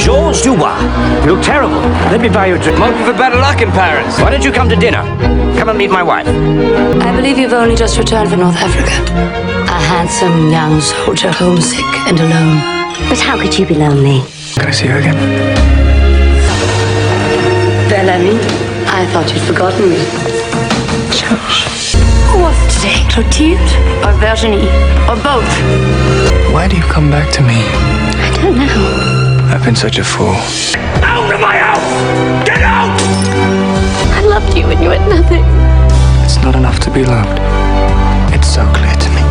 George Dubois, you look terrible. Let me buy you a drink. I'm hoping for better luck in Paris. Why don't you come to dinner? Come and meet my wife. I believe you've only just returned from North Africa. A handsome young soldier, homesick and alone. But how could you be lonely? Can I see you again? Bel-Ami, I thought you'd forgotten me. George. Who was it today? Clotilde or Virginie? Or both? Why do you come back to me? I don't know. I've been such a fool. Out of my house! Get out! I loved you when you had nothing. It's not enough to be loved. It's so clear to me.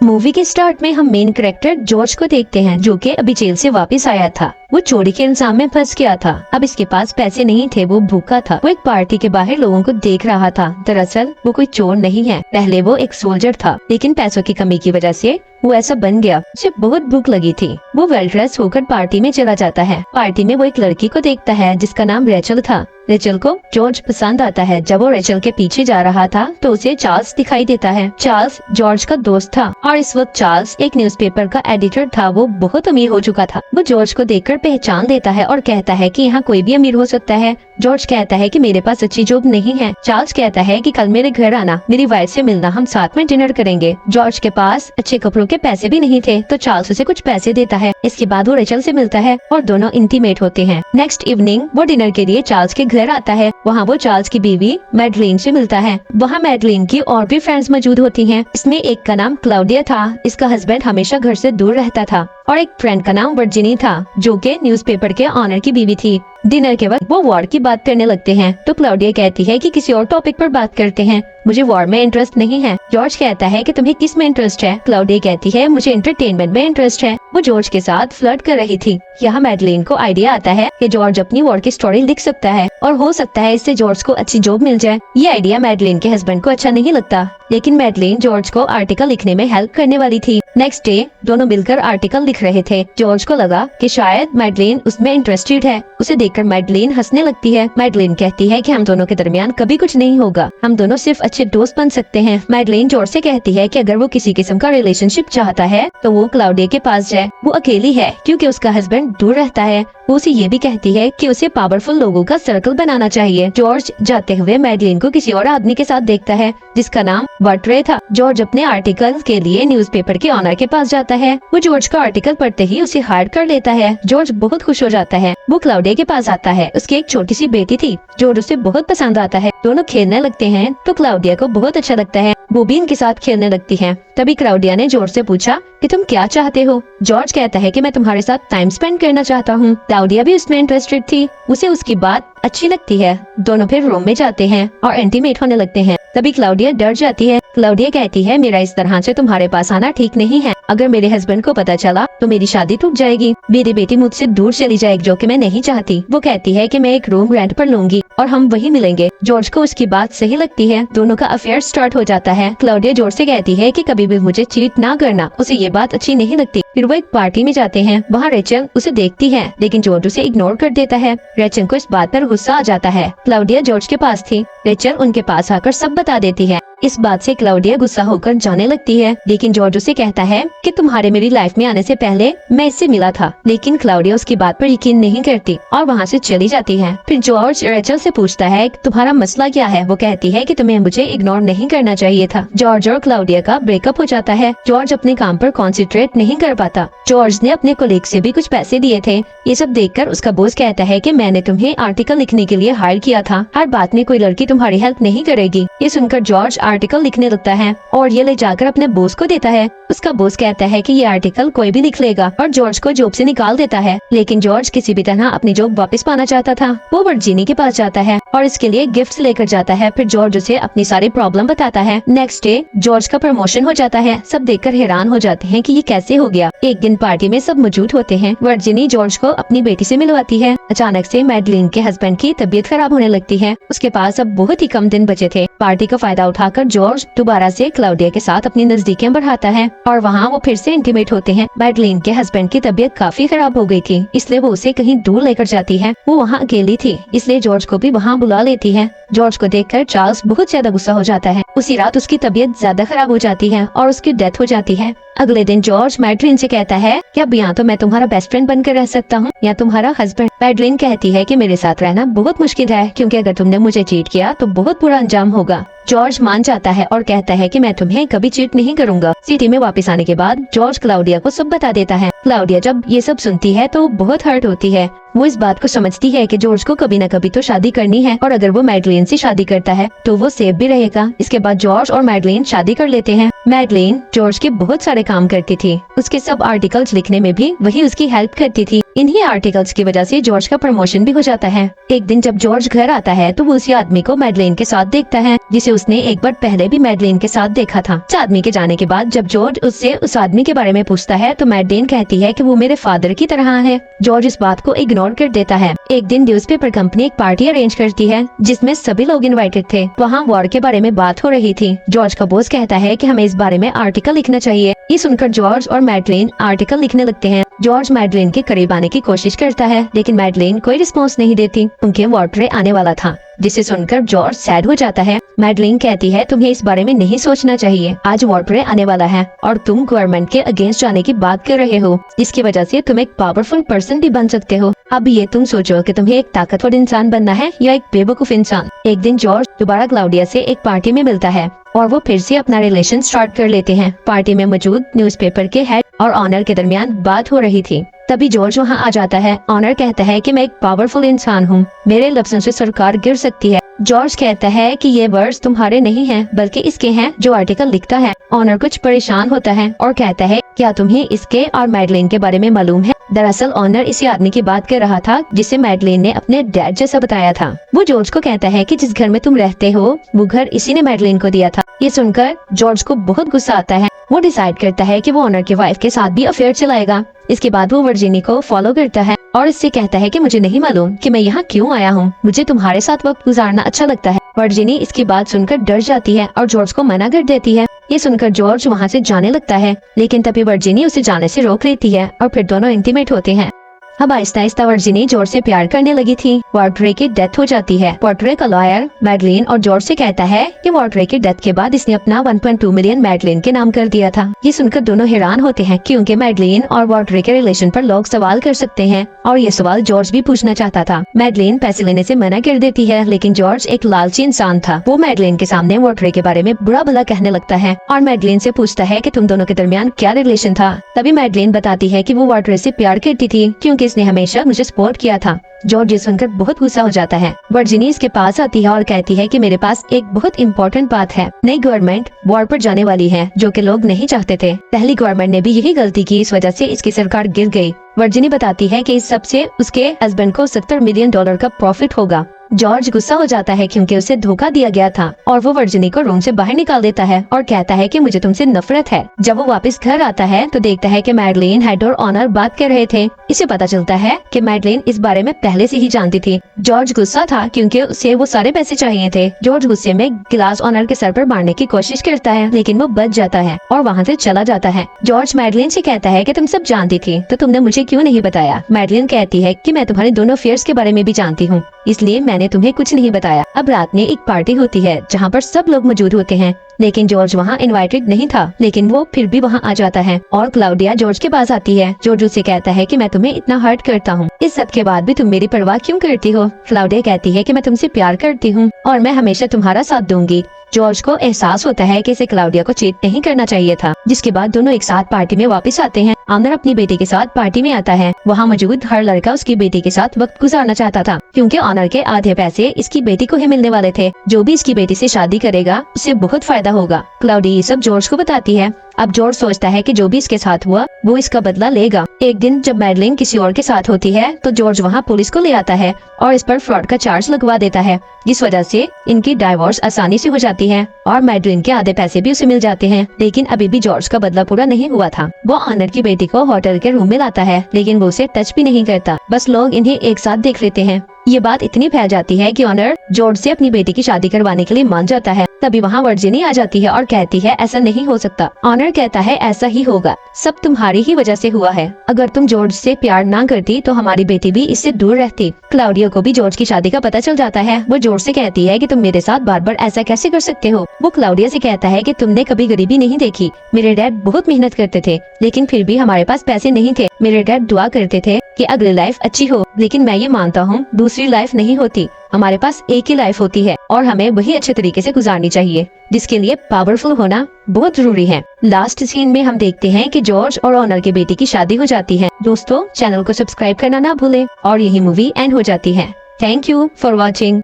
Movie के start में हम main character George को देखते हैं, जो कि अभी jail से वापस आया था। वो चोरी के इल्जाम में फंस गया था। अब इसके पास पैसे नहीं थे, वो भूखा था। वो एक पार्टी के बाहर लोगों को देख रहा था। दरअसल वो कोई चोर नहीं है, पहले वो एक सोल्जर था, लेकिन पैसों की कमी की वजह से वो ऐसा बन गया। उसे बहुत भूख लगी थी। वो वेल ड्रेस होकर पार्टी में चला जाता है। पार्टी में वो एक लड़की को देखता है जिसका नाम रेचल था। रेचल को जॉर्ज पसंद आता है। जब वो रेचल के पीछे जा रहा था तो उसे चार्ल्स दिखाई देता है। चार्ल्स जॉर्ज का दोस्त था और इस वक्त चार्ल्स एक न्यूज़पेपर का एडिटर था। वो बहुत अमीर हो चुका था। वो जॉर्ज को देखकर पहचान लेता है और कहता है कि यहाँ कोई भी अमीर हो सकता है। जॉर्ज कहता है कि मेरे पास अच्छी जॉब नहीं है। चार्ल्स कहता है कि कल मेरे घर आना, मेरी वाइफ से मिलना, हम साथ में डिनर करेंगे। जॉर्ज के पास अच्छे कपड़ों के पैसे भी नहीं थे तो चार्ल्स उसे कुछ पैसे देता है। इसके बाद वो रेचल से मिलता है और दोनों इंटीमेट होते हैं। नेक्स्ट इवनिंग वो डिनर के लिए चार्ल्स के घर आता है। वहाँ वो चार्ल्स की बीवी मैडलिन से मिलता है। वहाँ मैडलिन की और भी फ्रेंड्स मौजूद होती हैं। इसमें एक का नाम क्लाउडिया था। इसका हस्बैंड हमेशा घर से दूर रहता था। और एक फ्रेंड का नाम वर्जिनी था, जो कि न्यूज़पेपर के ऑनर की बीवी थी। डिनर के वक्त वो वॉर की बात करने लगते हैं तो क्लाउडिया कहती है कि किसी और टॉपिक पर बात करते हैं, मुझे वॉर में इंटरेस्ट नहीं है। जॉर्ज कहता है कि तुम्हें किस में इंटरेस्ट है? क्लाउडिया कहती है मुझे एंटरटेनमेंट में इंटरेस्ट है। वो जॉर्ज के साथ फ्लर्ट कर रही थी। यहाँ मैडलिन को आइडिया आता है कि जॉर्ज अपनी वॉर की स्टोरी लिख सकता है और हो सकता है इससे जॉर्ज को अच्छी जॉब मिल जाए। ये आइडिया मैडलिन के हस्बैंड को अच्छा नहीं लगता, लेकिन मैडलिन जॉर्ज को आर्टिकल लिखने में हेल्प करने वाली थी। नेक्स्ट डे दोनों मिलकर आर्टिकल लिख रहे थे। जॉर्ज को लगा कि शायद मैडलिन उसमें इंटरेस्टेड है। उसे देखकर मैडलिन हंसने लगती है। मैडलिन कहती है कि हम दोनों के दरमियान कभी कुछ नहीं होगा, हम दोनों सिर्फ अच्छे दोस्त बन सकते हैं। मैडलिन जॉर्ज से कहती है कि अगर वो किसी किस्म का रिलेशनशिप चाहता है तो वो क्लाउडिया के पास जाए। वो अकेली है क्योंकि उसका हस्बैंड दूर रहता है। वो उसे ये भी कहती है कि उसे पावरफुल लोगों का सर्कल बनाना चाहिए। जॉर्ज जाते हुए मैडलिन को किसी और आदमी के साथ देखता है जिसका नाम बर्ट्रे था। जॉर्ज अपने आर्टिकल के लिए न्यूज़पेपर के ऑनर के पास जाता है। वो जॉर्ज का आर्टिकल पढ़ते ही उसे हायर कर लेता है। जॉर्ज बहुत खुश हो जाता है। वो क्लाउडिया के पास आता है। उसकी एक छोटी सी बेटी थी। जॉर्ज उसे बहुत पसंद आता है। दोनों खेलने लगते हैं तो क्लाउडिया को बहुत अच्छा लगता है। वो भी इनके साथ खेलने लगती है। तभी क्लाउडिया ने जॉर्ज से पूछा कि तुम क्या चाहते हो? जॉर्ज कहता है कि मैं तुम्हारे साथ टाइम स्पेंड करना चाहता हूँ। क्लाउडिया भी उसमें इंटरेस्टेड थी। उसे उसकी बात अच्छी लगती है। दोनों फिर रूम में जाते हैं और इंटीमेट होने लगते हैं। तभी क्लाउडिया डर जाती है। क्लाउडिया कहती है मेरा इस तरह से तुम्हारे पास आना ठीक नहीं है। अगर मेरे हस्बैंड को पता चला तो मेरी शादी टूट जाएगी, मेरी बेटी मुझसे दूर चली जाएगी, जो कि मैं नहीं चाहती। वो कहती है कि मैं एक रूम रेंट पर लूंगी और हम वहीं मिलेंगे। जॉर्ज को उसकी बात सही लगती है। दोनों का अफेयर स्टार्ट हो जाता है। क्लाउडिया जॉर्ज से कहती है कि कभी भी मुझे चीट ना करना। उसे ये बात अच्छी नहीं लगती। फिर वो एक पार्टी में जाते हैं। वहाँ रेचल उसे देखती है, लेकिन जॉर्ज उसे इग्नोर कर देता है। रेचल को इस बात पर गुस्सा आ जाता है। क्लाउडिया जॉर्ज के पास थी। रेचल उनके पास आकर सब बता देती है। इस बात से क्लाउडिया गुस्सा होकर जाने लगती है, लेकिन जॉर्ज उसे कहता है कि तुम्हारे मेरी लाइफ में आने से पहले मैं इससे मिला था। लेकिन क्लाउडिया उसकी बात पर यकीन नहीं करती और वहाँ से चली जाती है। फिर जॉर्ज रेचल से पूछता है कि तुम्हारा मसला क्या है? वो कहती है कि तुम्हें मुझे इग्नोर नहीं करना चाहिए था। जॉर्ज और क्लाउडिया का ब्रेकअप हो जाता है। जॉर्ज अपने काम पर कॉन्सेंट्रेट नहीं कर पाता। जॉर्ज ने अपने कोलीग से भी कुछ पैसे लिए थे। ये सब देखकर उसका बॉस कहता है कि मैंने तुम्हें आर्टिकल लिखने के लिए हायर किया था, हर बात में कोई लड़की तुम्हारी हेल्प नहीं करेगी। ये सुनकर जॉर्ज आर्टिकल लिखने लगता है और ये ले जाकर अपने बॉस को देता है। उसका बॉस कहता है कि ये आर्टिकल कोई भी लिख लेगा और जॉर्ज को जॉब से निकाल देता है। लेकिन जॉर्ज किसी भी तरह अपनी जॉब वापस पाना चाहता था। वो वर्जिनी के पास जाता है और इसके लिए गिफ्ट्स लेकर जाता है। फिर जॉर्ज उसे अपनी सारी प्रॉब्लम बताता है। नेक्स्ट डे जॉर्ज का प्रमोशन हो जाता है। सब देखकर हैरान हो जाते हैं कि ये कैसे हो गया। एक दिन पार्टी में सब मौजूद होते हैं। वर्जिनी जॉर्ज को अपनी बेटी से मिलवाती है। अचानक से मैडलिन के हस्बैंड की तबीयत खराब होने लगती है। उसके पास अब बहुत ही कम दिन बचे थे। पार्टी का फायदा उठाकर जॉर्ज दोबारा से क्लाउडिया के साथ अपनी नजदीकियां बढ़ाता है और वहाँ वो फिर से इंटीमेट होते हैं। मैडलिन के हस्बैंड की तबीयत काफी खराब हो गई थी, इसलिए वो उसे कहीं दूर लेकर जाती है। वो वहाँ अकेली थी, इसलिए जॉर्ज को भी वहाँ बुला लेती है। जॉर्ज को देखकर चार्ल्स बहुत ज्यादा गुस्सा हो जाता है। उसी रात उसकी तबीयत ज्यादा खराब हो जाती है और उसकी डेथ हो जाती है। अगले दिन जॉर्ज मैडलिन से कहता है कि अब या तो मैं तुम्हारा बेस्ट फ्रेंड बनकर रह सकता हूँ या तुम्हारा हस्बैंड। मैडलिन कहती है कि मेरे साथ रहना बहुत मुश्किल है, क्योंकि अगर तुमने मुझे चीट किया तो बहुत बुरा अंजाम होगा। जॉर्ज मान जाता है और कहता है कि मैं तुम्हें कभी चीट नहीं करूंगा। सिटी में वापस आने के बाद जॉर्ज क्लाउडिया को सब बता देता है। क्लाउडिया जब ये सब सुनती है तो बहुत हर्ट होती है। वो इस बात को समझती है कि जॉर्ज को कभी न कभी तो शादी करनी है, और अगर वो मैडलिन से शादी करता है तो वो सेफ भी रहेगा। इसके बाद जॉर्ज और मैडलिन शादी कर लेते हैं। मैडलिन जॉर्ज के बहुत सारे काम करती थी। उसके सब आर्टिकल्स लिखने में भी वही उसकी हेल्प करती थी। इन्हीं आर्टिकल्स की वजह से जॉर्ज का प्रमोशन भी हो जाता है। एक दिन जब जॉर्ज घर आता है तो वो उसी आदमी को मैडलिन के साथ देखता है, जिसे उसने एक बार पहले भी मैडलिन के साथ देखा था। उस आदमी के जाने के बाद जब जॉर्ज उससे उस आदमी के बारे में पूछता है तो मैडलिन कहती है कि वो मेरे फादर की तरह है। जॉर्ज इस बात को इग्नोर कर देता है। एक दिन न्यूज़पेपर कंपनी एक पार्टी अरेंज करती है जिसमें सभी लोग इनवाइटेड थे। वहाँ वॉर के बारे में बात हो रही थी। जॉर्ज का बॉस कहता है कि हमें इस बारे में आर्टिकल लिखना चाहिए। ये सुनकर जॉर्ज और मैडलिन आर्टिकल लिखने लगते हैं। जॉर्ज मैडलिन के करीब आने की कोशिश करता है, लेकिन मैडलिन कोई रिस्पॉन्स नहीं देती, क्योंकि वॉर आने वाला था, जिसे सुनकर जॉर्ज सैड हो जाता है। मैडलिन कहती है तुम्हें इस बारे में नहीं सोचना चाहिए, आज वॉर आने वाला है और तुम गवर्नमेंट के अगेंस्ट जाने की बात कर रहे हो। इसकी वजह से तुम एक पावरफुल पर्सन भी बन सकते हो। अब ये तुम सोचो कि तुम्हें एक ताकतवर इंसान बनना है या एक बेवकूफ इंसान। एक दिन जॉर्ज दोबारा क्लाउडिया से एक पार्टी में मिलता है और वो फिर से अपना रिलेशन स्टार्ट कर लेते हैं। पार्टी में मौजूद न्यूज़पेपर के हेड और ऑनर के दरमियान बात हो रही थी। तभी जॉर्ज वहाँ आ जाता है। ऑनर कहता है कि मैं एक पावरफुल इंसान हूँ, मेरे लफ्ज़ों से सरकार गिर सकती है। जॉर्ज कहता है कि ये वर्ड्स तुम्हारे नहीं हैं, बल्कि इसके हैं जो आर्टिकल लिखता है। ऑनर कुछ परेशान होता है और कहता है क्या तुम्हें इसके और मैडलिन के बारे में मालूम है? दरअसल ऑनर इसी आदमी की बात कर रहा था जिसे मैडलिन ने अपने डैड जैसा बताया था। वो जॉर्ज को कहता है कि जिस घर में तुम रहते हो वो घर इसी ने मैडलिन को दिया था। ये सुनकर जॉर्ज को बहुत गुस्सा आता है। वो डिसाइड करता है कि वो ऑनर की वाइफ के साथ भी अफेयर चलाएगा। इसके बाद वो वर्जिनी को फॉलो करता है और इससे कहता है कि मुझे नहीं मालूम कि मैं यहाँ क्यों आया हूँ, मुझे तुम्हारे साथ वक्त गुजारना अच्छा लगता है। वर्जिनी इसकी बात सुनकर डर जाती है और जॉर्ज को मना कर देती है। ये सुनकर जॉर्ज वहाँ से जाने लगता है, लेकिन तभी वर्जिनी उसे जाने से रोक लेती है और फिर दोनों इंटीमेट होते हैं। अब आहिस्ता आहिस्ता वर्जिनी जॉर्ज से प्यार करने लगी थी। वॉर्टरे की डेथ हो जाती है। वॉर्टरे का लॉयर मैडलिन और जॉर्ज से कहता है कि वॉर्टरे की डेथ के बाद इसने अपना 1.2 मिलियन मैडलिन के नाम कर दिया था। ये सुनकर दोनों हैरान होते हैं, क्योंकि मैडलिन और वॉर्टरे के रिलेशन पर लोग सवाल कर सकते हैं और ये सवाल जॉर्ज भी पूछना चाहता था। मैडलिन पैसे लेने से मना कर देती है, लेकिन जॉर्ज एक लालची इंसान था। वो मैडलिन के सामने वॉर्टरे के बारे में बुरा भला कहने लगता है और मैडलिन से पूछता है कि तुम दोनों के दरमियान क्या रिलेशन था। तभी मैडलिन बताती है कि वो वॉर्टरे से प्यार करती थी, क्योंकि इसने हमेशा मुझे सपोर्ट किया था। जॉर्ज सुनकर बहुत गुस्सा हो जाता है। वर्जिनी इसके पास आती है और कहती है कि मेरे पास एक बहुत इम्पोर्टेंट बात है। नई गवर्नमेंट वॉर पर जाने वाली है, जो कि लोग नहीं चाहते थे। पहली गवर्नमेंट ने भी यही गलती की, इस वजह से इसकी सरकार गिर गई। वर्जिनी बताती है कि इस सब से उसके हस्बैंड को $70 मिलियन का प्रॉफिट होगा। जॉर्ज गुस्सा हो जाता है क्योंकि उसे धोखा दिया गया था और वो वर्जिनी को रूम से बाहर निकाल देता है और कहता है कि मुझे तुमसे नफरत है। जब वो वापस घर आता है तो देखता है कि मैडलिन, हेड और ऑनर बात कर रहे थे। इसे पता चलता है कि मैडलिन इस बारे में पहले से ही जानती थी। जॉर्ज गुस्सा था क्योंकि उसे वो सारे पैसे चाहिए थे। जॉर्ज गुस्से में गिलास ऑनर के सर पर मारने की कोशिश करता है, लेकिन वो बच जाता है और वहाँ से चला जाता है। जॉर्ज मैडलिन से कहता है कि तुम सब जानती थी तो तुमने मुझे क्यों नहीं बताया? मैडलिन कहती है कि मैं तुम्हारे दोनों अफेयर्स के बारे में भी जानती हूँ, इसलिए मैंने तुम्हें कुछ नहीं बताया। अब रात में एक पार्टी होती है जहाँ पर सब लोग मौजूद होते हैं, लेकिन जॉर्ज वहाँ इनवाइटेड नहीं था, लेकिन वो फिर भी वहाँ आ जाता है और क्लाउडिया जॉर्ज के पास आती है। जॉर्ज उससे कहता है कि मैं तुम्हें इतना हर्ट करता हूँ, इस सब के बाद भी तुम मेरी परवाह क्यों करती हो? क्लाउडिया कहती है कि मैं तुमसे प्यार करती हूँ और मैं हमेशा तुम्हारा साथ दूंगी। जॉर्ज को एहसास होता है कि इसे क्लाउडिया को चीट नहीं करना चाहिए था, जिसके बाद दोनों एक साथ पार्टी में वापस आते हैं। ऑनर अपनी बेटी के साथ पार्टी में आता है। वहाँ मौजूद हर लड़का उसकी बेटी के साथ वक्त गुजारना चाहता था, क्योंकि ऑनर के आधे पैसे इसकी बेटी को ही मिलने वाले थे। जो भी इसकी बेटी से शादी करेगा उसे बहुत फायदा होगा। क्लाउडिया ये सब जॉर्ज को बताती है। अब जॉर्ज सोचता है कि जो भी इसके साथ हुआ वो इसका बदला लेगा। एक दिन जब मैडलिन किसी और के साथ होती है तो जॉर्ज वहाँ पुलिस को ले आता है और इस पर फ्रॉड का चार्ज लगवा देता है, जिस वजह से इनकी डाइवोर्स आसानी से हो जाती है और मैडलिन के आधे पैसे भी उसे मिल जाते हैं। लेकिन अभी भी जॉर्ज का बदला पूरा नहीं हुआ था। वो ऑनर की बेटी को होटल के रूम में लाता है, लेकिन वो उसे टच भी नहीं करता, बस लोग इन्हें एक साथ देख लेते हैं। ये बात इतनी फैल जाती है कि ऑनर जॉर्ज से अपनी बेटी की शादी करवाने के लिए मान जाता है। तभी वहाँ वर्जिनी आ जाती है और कहती है ऐसा नहीं हो सकता। ऑनर कहता है ऐसा ही होगा, सब तुम्हारी ही वजह से हुआ है। अगर तुम जॉर्ज से प्यार ना करती तो हमारी बेटी भी इससे दूर रहती। क्लाउडिया को भी जॉर्ज की शादी का पता चल जाता है। वो जॉर्ज से कहती है कि तुम मेरे साथ बार बार ऐसा कैसे कर सकते हो। वो क्लाउडिया से कहता है कि तुमने कभी गरीबी नहीं देखी। मेरे डैड बहुत मेहनत करते थे लेकिन फिर भी हमारे पास पैसे नहीं थे। मेरे डैड दुआ करते थे कि अगली लाइफ अच्छी हो, लेकिन मैं ये मानता हूँ दूसरी लाइफ नहीं होती। हमारे पास एक ही लाइफ होती है और हमें वही अच्छे तरीके से गुजारनी चाहिए, जिसके लिए पावरफुल होना बहुत जरूरी है। लास्ट सीन में हम देखते हैं कि जॉर्ज और ऑनर के बेटी की शादी हो जाती है। दोस्तों, चैनल को सब्सक्राइब करना ना भूलें और यही मूवी एंड हो जाती है। Thank you for watching.